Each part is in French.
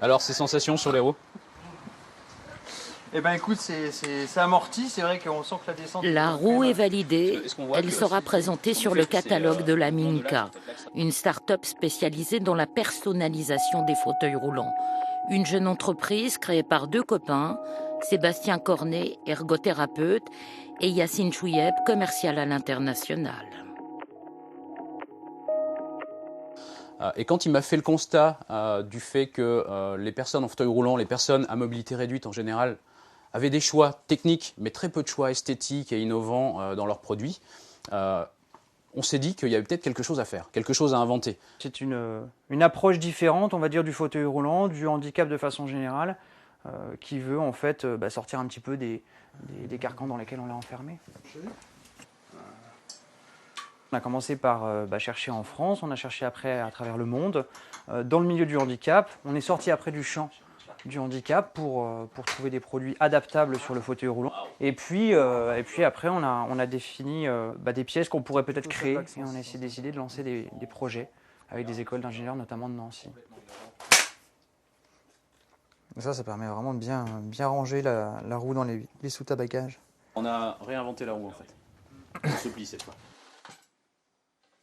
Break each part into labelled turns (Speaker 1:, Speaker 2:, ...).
Speaker 1: Alors, ces sensations sur les roues?
Speaker 2: Eh ben écoute, c'est amorti, c'est vrai qu'on sent que la descente...
Speaker 3: La roue est validée, elle sera présentée sur le catalogue de la Minka, une start-up spécialisée dans la personnalisation des fauteuils roulants. Une jeune entreprise créée par deux copains, Sébastien Cornet, ergothérapeute, et Yacine Chouieb, commercial à l'international.
Speaker 1: Et quand il m'a fait le constat du fait que les personnes en fauteuil roulant, les personnes à mobilité réduite en général, avaient des choix techniques, mais très peu de choix esthétiques et innovants dans leurs produits, on s'est dit qu'il y avait peut-être quelque chose à faire, quelque chose à inventer.
Speaker 2: C'est une approche différente, on va dire, du fauteuil roulant, du handicap de façon générale, qui veut en fait sortir un petit peu des carcans dans lesquels on l'a enfermé. On a commencé par chercher en France, on a cherché après à travers le monde. Dans le milieu du handicap, on est sorti après du champ du handicap pour trouver des produits adaptables sur le fauteuil roulant. Et puis après, on a défini des pièces qu'on pourrait peut-être créer et on a décidé de lancer des projets avec des écoles d'ingénieurs, notamment de Nancy. Ça permet vraiment de bien ranger la roue dans les soutes à bagages.
Speaker 1: On a réinventé la roue en fait. On se plie cette fois.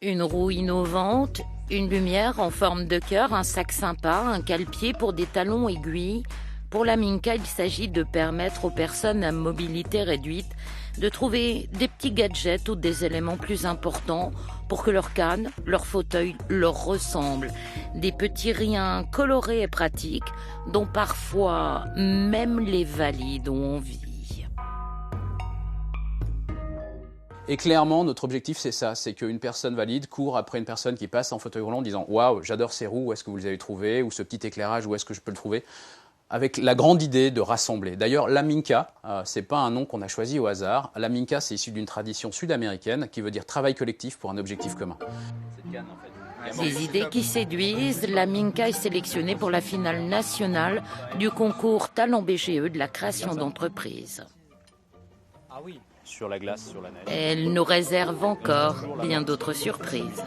Speaker 3: Une roue innovante, une lumière en forme de cœur, un sac sympa, un cale-pied pour des talons aiguilles. Pour la Minka, il s'agit de permettre aux personnes à mobilité réduite de trouver des petits gadgets ou des éléments plus importants pour que leur canne, leur fauteuil leur ressemblent. Des petits riens colorés et pratiques dont parfois même les valides ont envie.
Speaker 1: Et clairement, notre objectif, c'est ça, c'est qu'une personne valide court après une personne qui passe en fauteuil roulant en disant « Waouh, j'adore ces roues, où est-ce que vous les avez trouvées ?» ou « Ce petit éclairage, où est-ce que je peux le trouver ?» avec la grande idée de rassembler. D'ailleurs, la Minka, c'est pas un nom qu'on a choisi au hasard. La Minka, c'est issu d'une tradition sud-américaine qui veut dire travail collectif pour un objectif commun.
Speaker 3: Des idées qui séduisent, la Minka est sélectionnée pour la finale nationale du concours Talent BGE de la création d'entreprise.
Speaker 1: Sur la glace, sur la neige.
Speaker 3: Elle nous réserve encore bien d'autres surprises.